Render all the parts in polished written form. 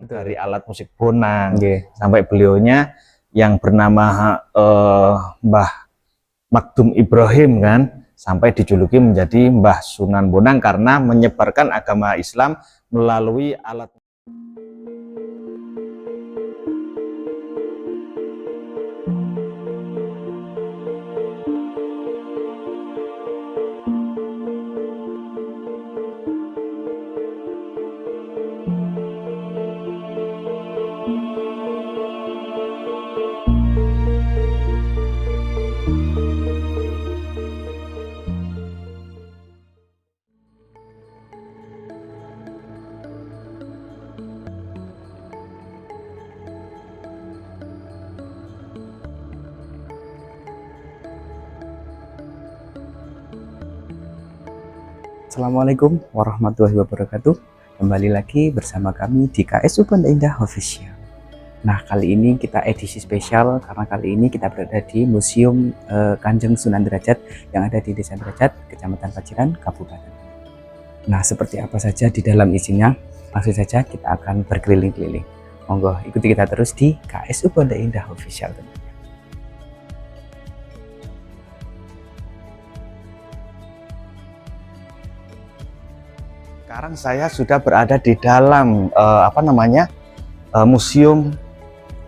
dari alat musik bonang, sampai beliaunya yang bernama Mbah Makdum Ibrahim kan, sampai dijuluki menjadi Mbah Sunan Bonang karena menyebarkan agama Islam melalui alat. Assalamualaikum warahmatullahi wabarakatuh. Kembali lagi bersama kami di KSU Banda Indah Official. Nah, kali ini kita edisi spesial karena kali ini kita berada di Museum Kanjeng Sunan Derajat yang ada di Desa Derajat, Kecamatan Paciran, Kabupaten. Nah, seperti apa saja di dalam isinya? Langsung saja kita akan berkeliling-keliling. Monggo ikuti kita terus di KSU Banda Indah Official. Sekarang saya sudah berada di dalam museum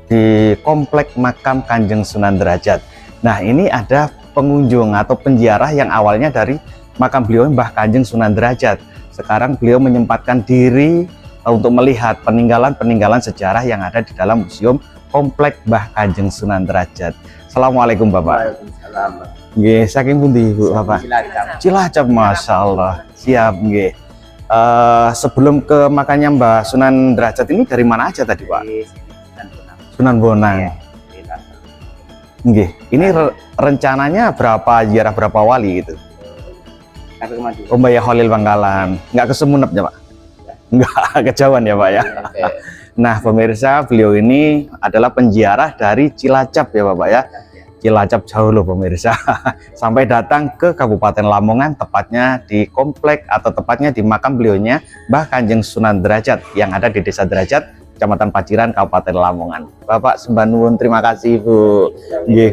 di Komplek Makam Kanjeng Sunan Derajat. Nah, ini ada pengunjung atau penziarah yang awalnya dari makam beliau Mbah Kanjeng Sunan Derajat. Sekarang beliau menyempatkan diri untuk melihat peninggalan-peninggalan sejarah yang ada di dalam museum Komplek Mbah Kanjeng Sunan Derajat. Assalamualaikum Bapak. Waalaikumsalam. Nggih, saking pundi Bu Bapak? Cilacap. Masya Allah. Siap nggih. Sebelum ke makanya Mbah Sunan Derajat ini dari mana aja tadi Pak? Sunan Bonang. Nggih. Ini rencananya berapa ziarah berapa wali gitu? Oh Mbah Khalil Bangkalan. Nggak ke Sumenep ya Pak? Nggak kejauhan ya Pak ya. Nah pemirsa, beliau ini adalah penziarah dari Cilacap ya Bapak ya. Cilacap jauh loh pemirsa, sampai datang ke Kabupaten Lamongan, tepatnya di komplek atau tepatnya di makam beliaunya Mbah Kanjeng Sunan Derajat yang ada di Desa Derajat, Kecamatan Paciran, Kabupaten Lamongan. Bapak sembah nuwun, terima kasih Bu.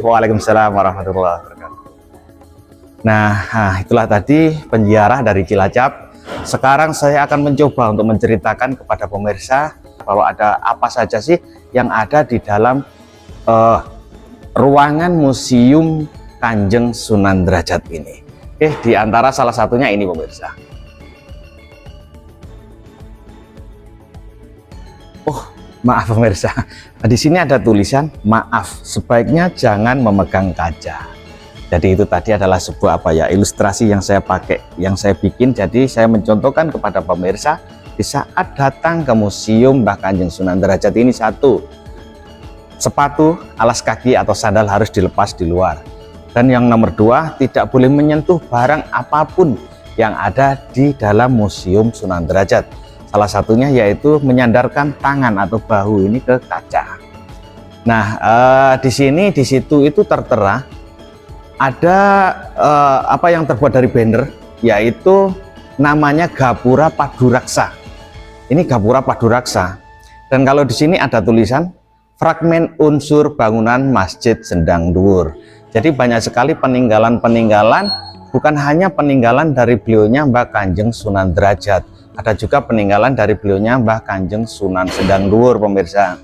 Waalaikumsalam warahmatullahi wabarakatuh. Nah, itulah tadi penziarah dari Cilacap. Sekarang saya akan mencoba untuk menceritakan kepada pemirsa bahwa ada apa saja sih yang ada di dalam ruangan Museum Kanjeng Sunan Derajat ini. Di antara salah satunya ini pemirsa. Oh, maaf pemirsa. Di sini ada tulisan, maaf, sebaiknya jangan memegang kaca. Jadi itu tadi adalah sebuah ilustrasi yang saya pakai, yang saya bikin. Jadi saya mencontohkan kepada pemirsa di saat datang ke Museum Mbah Kanjeng Sunan Derajat ini, satu, sepatu, alas kaki atau sandal harus dilepas di luar. Dan yang nomor dua, tidak boleh menyentuh barang apapun yang ada di dalam Museum Sunan Derajat. Salah satunya yaitu menyandarkan tangan atau bahu ini ke kaca. Nah, di situ itu tertera ada apa yang terbuat dari banner, yaitu namanya Gapura Paduraksa. Ini Gapura Paduraksa. Dan kalau di sini ada tulisan fragmen unsur bangunan Masjid Sendang Dhuwur. Jadi banyak sekali peninggalan-peninggalan, bukan hanya peninggalan dari beliaunya Mbah Kanjeng Sunan Derajat, ada juga peninggalan dari beliaunya Mbah Kanjeng Sunan Sendang Dhuwur pemirsa.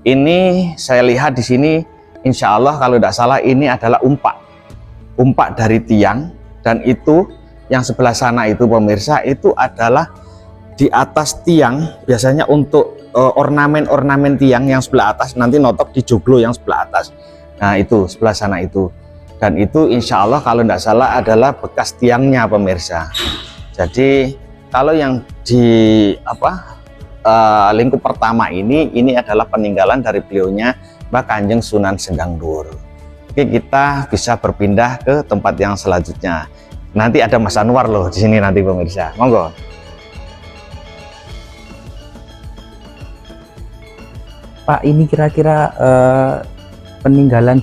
Ini saya lihat di sini, insya Allah kalau tidak salah ini adalah umpak dari tiang, dan itu yang sebelah sana itu pemirsa itu adalah di atas tiang, biasanya untuk ornamen-ornamen tiang yang sebelah atas nanti notok di joglo yang sebelah atas. Nah itu sebelah sana itu, dan itu insya Allah kalau tidak salah adalah bekas tiangnya pemirsa. Jadi kalau yang di lingkup pertama ini adalah peninggalan dari beliaunya Mbah Kanjeng Sunan Sendang Dhuwur. Oke, kita bisa berpindah ke tempat yang selanjutnya. Nanti ada Mas Anwar loh di sini nanti pemirsa. Monggo. Pak, ini kira-kira peninggalan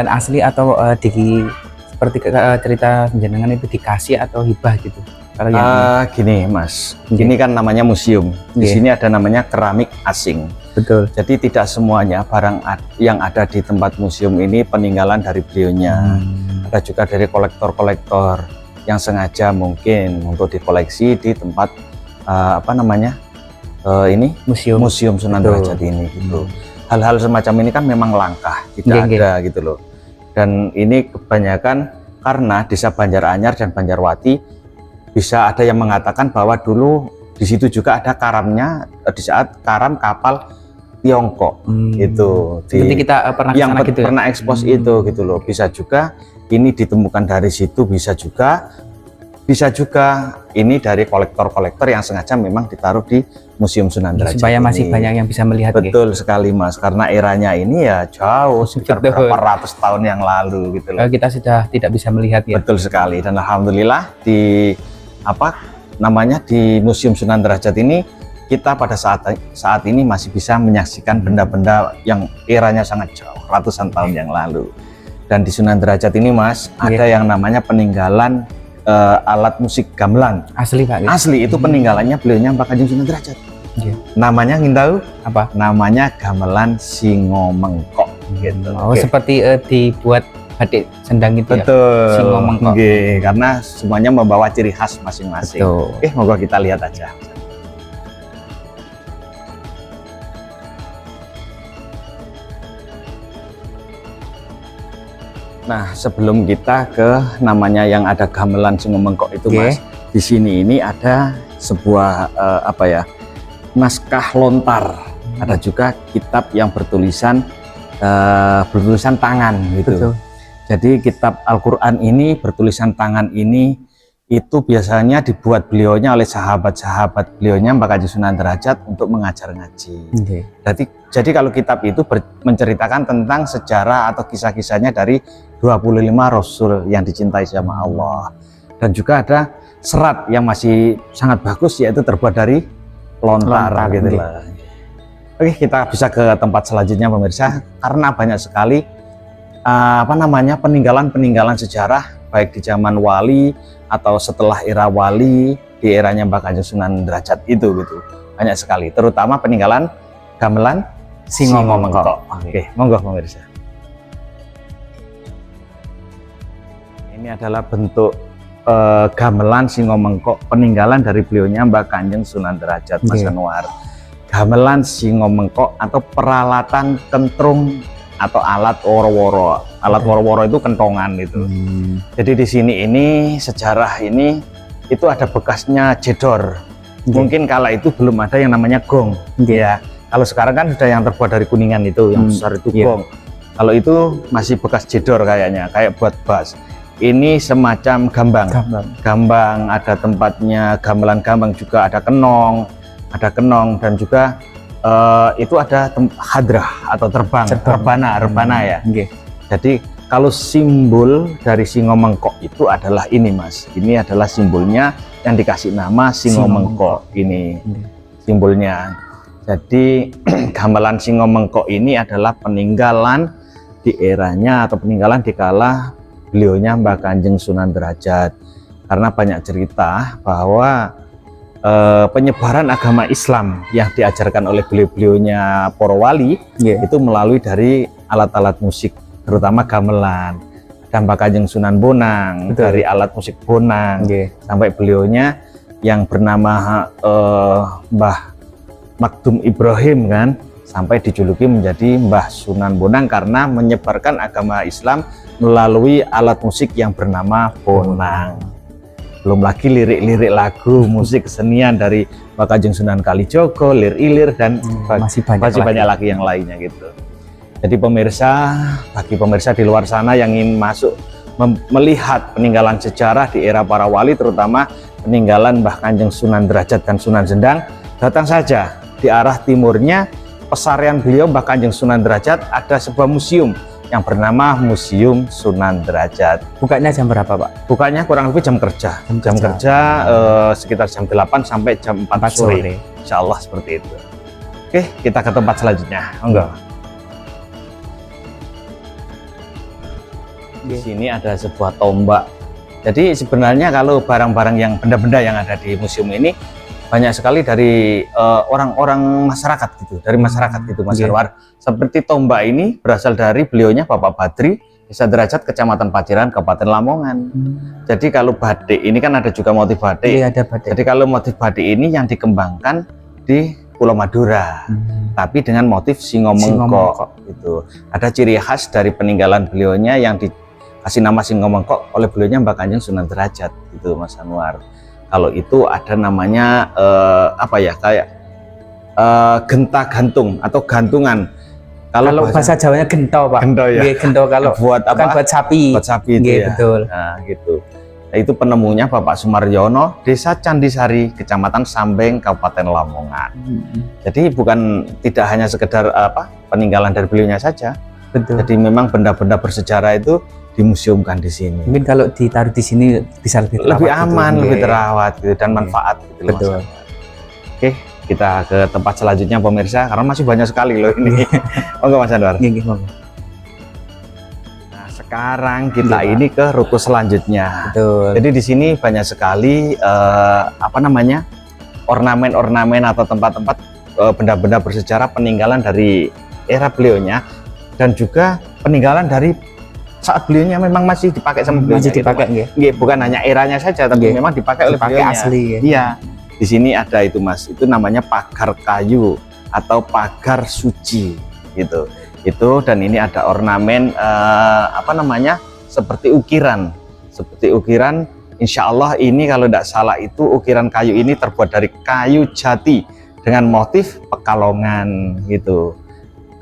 asli atau seperti cerita jenengan itu dikasih atau hibah gitu? Kalau yang Gini Mas, Oke. ini kan namanya museum. Di Oke. sini ada namanya keramik asing. betul. Jadi tidak semuanya barang yang ada di tempat museum ini peninggalan dari beliaunya. Ada juga dari kolektor-kolektor yang sengaja mungkin untuk dikoleksi di tempat ini Museum. Museum Sunan Betul. Derajat ini gitu. Hal-hal semacam ini kan memang langka, tidak Oke. ada gitu loh. Dan ini kebanyakan karena Desa Banjaranyar dan Banjarwati bisa ada yang mengatakan bahwa dulu di situ juga ada karamnya di saat karam kapal Tiongkok itu Seperti kita pernah yang kesana gitu ya? pernah ekspos itu gitu loh. Bisa juga ini ditemukan dari situ, bisa juga ini dari kolektor-kolektor yang sengaja memang ditaruh di Museum Sunan Derajat Supaya masih ini. banyak yang bisa melihat. Betul sekali Mas, karena eranya ini ya jauh sekitar Betul. berapa ratus tahun yang lalu gitu loh. Kita sudah tidak bisa melihat ya. Betul sekali, dan alhamdulillah di di Museum Sunan Derajat ini kita pada saat ini masih bisa menyaksikan benda-benda yang eranya sangat jauh, ratusan tahun yang lalu. Dan di Sunan Derajat ini Mas, ada yang namanya peninggalan alat musik gamelan. Asli Pak. Asli itu peninggalannya beliaunya Mbah Kanjeng Sunan Derajat. Namanya ingin tahu? Apa? Namanya gamelan Singomengkok gitu. Oh, seperti dibuat batik sendang itu ya. Betul. Singomengkok. Karena semuanya membawa ciri khas masing-masing. Betul. Moga kita lihat aja. Nah, sebelum kita ke namanya yang ada gamelan Singomengkok itu Mas, di sini ini ada sebuah naskah lontar. Ada juga kitab yang bertulisan tangan gitu. Betul. Jadi kitab Al-Qur'an ini bertulisan tangan ini itu biasanya dibuat beliaunya oleh sahabat-sahabat beliaunya Mbah Kanjeng Sunan Derajat untuk mengajar ngaji. Jadi kalau kitab itu menceritakan tentang sejarah atau kisah-kisahnya dari 25 Rasul yang dicintai sama Allah. Dan juga ada serat yang masih sangat bagus, yaitu terbuat dari lontar gitu lah. Oke, kita bisa ke tempat selanjutnya pemirsa, karena banyak sekali peninggalan-peninggalan sejarah baik di zaman wali atau setelah era wali, di eranya Mbah Kanjeng Sunan Derajat itu gitu. Banyak sekali, terutama peninggalan gamelan Singomengkok. Oke, monggo pemirsa. Ini adalah bentuk gamelan Singomengkok, peninggalan dari beliaunya Mbah Kanjeng Sunan Derajat, Mas Anwar. Gamelan Singomengkok atau peralatan kentrung atau alat woro-woro. Alat woro-woro itu kentongan itu. Jadi di sini ini sejarah ini itu ada bekasnya jedor. Mungkin kala itu belum ada yang namanya gong. Ya. Kalau sekarang kan sudah yang terbuat dari kuningan itu, yang besar itu gong. Kalau itu masih bekas jedor kayaknya, kayak buat bass. Ini semacam gambang, ada tempatnya gamelan gambang, juga ada kenong, dan juga itu ada hadrah atau rebana ya. Jadi kalau simbol dari Singomengkok itu adalah ini Mas, ini adalah simbolnya yang dikasih nama Singomengkok ini simbolnya. Jadi gamelan Singomengkok ini adalah peninggalan di eranya atau peninggalan di kala beliaunya Mbah Kanjeng Sunan Derajat, karena banyak cerita bahwa penyebaran agama Islam yang diajarkan oleh beliau-beliaunya para wali itu melalui dari alat-alat musik, terutama gamelan. Dan Mbah Kanjeng Sunan Bonang dari alat musik bonang, sampai beliaunya yang bernama Mbah Makdum Ibrahim kan, sampai dijuluki menjadi Mbah Sunan Bonang karena menyebarkan agama Islam melalui alat musik yang bernama bonang. Belum lagi lirik-lirik lagu, musik kesenian dari Mbah Kanjeng Sunan Kalijogo, Lir Ilir, dan masih banyak lagi yang lainnya gitu. Jadi bagi pemirsa di luar sana yang ingin masuk melihat peninggalan sejarah di era para wali, terutama peninggalan Mbah Kanjeng Sunan Derajat dan Sunan Sendang, datang saja di arah timurnya pesarian beliau Mbah Kanjeng Sunan Derajat ada sebuah museum yang bernama Museum Sunan Derajat. Bukanya jam berapa Pak? Bukanya kurang lebih jam kerja. Jam kerja sekitar jam 8 sampai jam 4 sore. Insya Allah seperti itu. Oke, kita ke tempat selanjutnya. Enggak. Di sini ada sebuah tombak Jadi sebenarnya kalau barang-barang yang benda-benda yang ada di museum ini banyak sekali dari orang-orang masyarakat gitu, dari masyarakat gitu Mas Anwar. Seperti tombak ini berasal dari beliaunya Bapak Badri, Desa Derajat, Kecamatan Paciran, Kabupaten Lamongan. Jadi kalau batik ini kan ada juga motif batik. Iya, ada batik. Jadi kalau motif batik ini yang dikembangkan di Pulau Madura, tapi dengan motif Singomengkok gitu. Ada ciri khas dari peninggalan beliaunya yang dikasih nama Singomengkok oleh beliaunya Mbak Kanjeng Sunan Derajat gitu Mas Anwar. Kalau itu ada namanya apa ya, kayak genta gantung atau gantungan. Kalau bahasa Jawanya gento, Pak. Gento ya. Gento kalau buat apa? buat sapi. Buat sapi itu ya. Betul. Nah, gitu. Nah, itu penemunya Bapak Sumaryono, Desa Candisari, Kecamatan Sambeng, Kabupaten Lamongan. Jadi bukan tidak hanya sekedar peninggalan dari beliaunya saja. Betul. Jadi memang benda-benda bersejarah itu dimuseumkan di sini. Mungkin kalau ditaruh di sini bisa lebih aman, gitu. lebih terawat gitu, dan manfaat gitu. Betul. Oke, kita ke tempat selanjutnya pemirsa, karena masih banyak sekali loh ini. Monggo Mas Anwar. Nah, sekarang kita ini ke ruko selanjutnya. Betul. Jadi di sini banyak sekali ornamen-ornamen atau tempat-tempat benda-benda bersejarah peninggalan dari era beliaunya, dan juga peninggalan dari saat beliaunya memang masih dipakai sama beliaunya. Masih dipakai gitu, bukan hanya eranya saja, tapi memang dipakai oleh beliaunya. Asli ya. Iya. Di sini ada itu Mas, itu namanya pagar kayu atau pagar suci gitu. Itu, dan ini ada ornamen seperti ukiran. Insya Allah ini kalau tidak salah itu ukiran kayu ini terbuat dari kayu jati dengan motif Pekalongan gitu.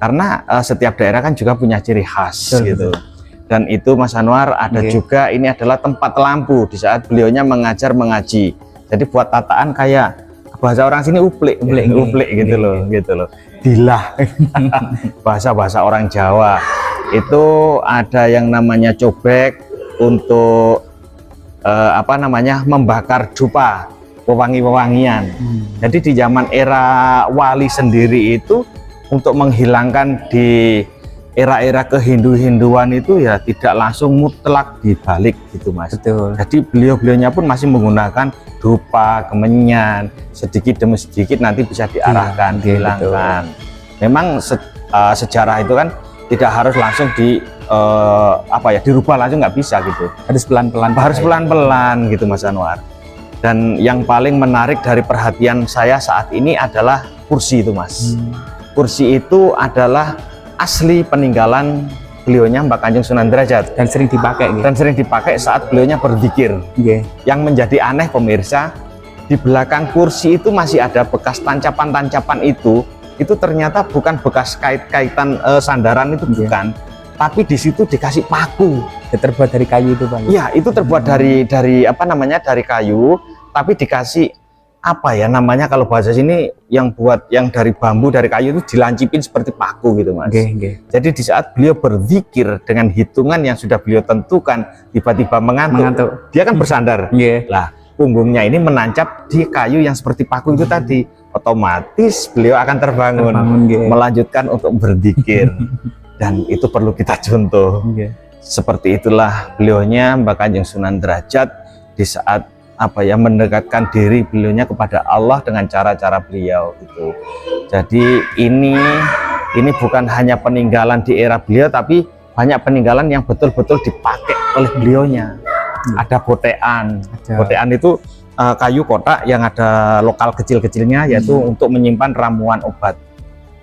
Karena setiap daerah kan juga punya ciri khas gitu. Dan itu Mas Anwar ada juga, ini adalah tempat lampu di saat beliaunya mengajar mengaji. Jadi buat tataan kayak bahasa orang sini uplik gitu loh. Dilah. Bahasa orang Jawa. Itu ada yang namanya cobek untuk membakar dupa, wewangi-wewangian. Jadi di zaman era wali sendiri itu, untuk menghilangkan di era-era kehindu-hinduan itu ya tidak langsung mutlak dibalik gitu Mas. Betul. Jadi beliau-beliaunya pun masih menggunakan dupa, kemenyan, sedikit demi sedikit nanti bisa diarahkan, dihilangkan. Memang sejarah itu kan tidak harus langsung dirubah langsung, nggak bisa gitu. Harus pelan-pelan. Harus pelan-pelan gitu Mas Anwar. Dan yang paling menarik dari perhatian saya saat ini adalah kursi itu Mas. Kursi itu adalah asli peninggalan beliaunya Mbak Kanjeng Sunan Derajat, dan sering dipakai saat beliaunya berzikir. Yang menjadi aneh pemirsa, di belakang kursi itu masih ada bekas tancapan-tancapan itu ternyata bukan bekas kait-kaitan sandaran itu, bukan, tapi di situ dikasih paku. Terbuat dari kayu itu Pak. Iya, itu terbuat dari dari kayu, tapi dikasih kalau bahasa sini yang dari bambu, dari kayu itu dilancipin seperti paku gitu Mas. Jadi di saat beliau berzikir dengan hitungan yang sudah beliau tentukan, tiba-tiba mengantuk, dia kan bersandar. Lah, punggungnya ini menancap di kayu yang seperti paku itu tadi, otomatis beliau akan terbangun melanjutkan untuk berzikir. Dan itu perlu kita contoh. Seperti itulah beliaunya Mbak Kanjeng Sunan Derajat di saat mendekatkan diri beliaunya kepada Allah dengan cara-cara beliau itu. Jadi ini bukan hanya peninggalan di era beliau, tapi banyak peninggalan yang betul-betul dipakai oleh beliaunya. Ada botean. Botean itu kayu kotak yang ada lokal kecil-kecilnya, yaitu untuk menyimpan ramuan obat.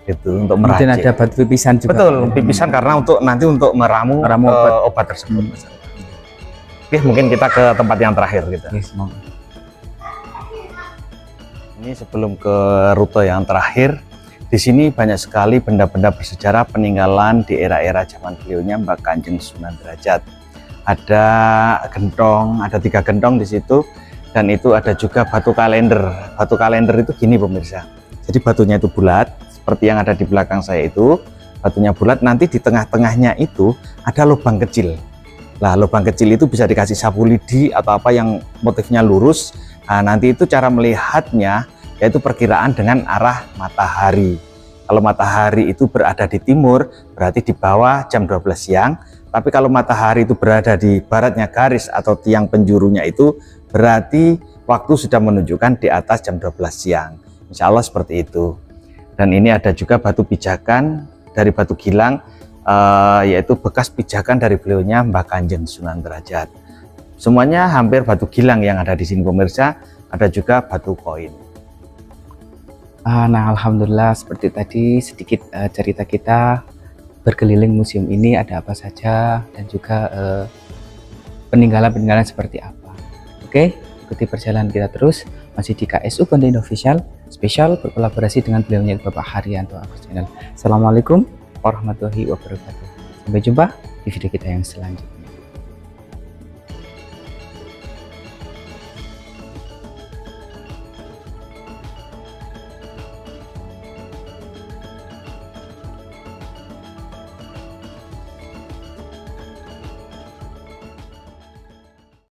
Itu untuk meracik. Mungkin ada batu pipisan juga. Betul, pipisan karena untuk meramu obat tersebut. Oke, mungkin kita ke tempat yang terakhir gitu. Ini sebelum ke rute yang terakhir, di sini banyak sekali benda-benda bersejarah peninggalan di era-era zaman beliaunya Mbak Kanjeng Sunan Derajat. Ada gentong, ada 3 gentong di situ, dan itu ada juga batu kalender. Batu kalender itu gini pemirsa. Jadi batunya itu bulat, seperti yang ada di belakang saya itu. Batunya bulat, nanti di tengah-tengahnya itu ada lubang kecil. Lah, lubang kecil itu bisa dikasih sapu lidi atau apa yang motifnya lurus. Nah, nanti itu cara melihatnya yaitu perkiraan dengan arah matahari. Kalau matahari itu berada di timur, berarti di bawah jam 12 siang. Tapi kalau matahari itu berada di baratnya garis atau tiang penjurunya itu berarti waktu sudah menunjukkan di atas jam 12 siang. Insya Allah seperti itu. Dan ini ada juga batu pijakan dari Batu Gilang, yaitu bekas pijakan dari beliaunya Mbah Kanjeng Sunan Derajat. Semuanya hampir batu gilang yang ada di sini pemirsa. Ada juga batu koin. Nah, alhamdulillah seperti tadi sedikit cerita kita berkeliling museum ini ada apa saja dan juga peninggalan-peninggalan seperti apa. Oke, ikuti perjalanan kita terus masih di KSU Pondok Indah Official spesial berkolaborasi dengan beliaunya Bapak Haryanto Agus Channel. Assalamualaikum warahmatullahi wabarakatuh. Sampai jumpa di video kita yang selanjutnya.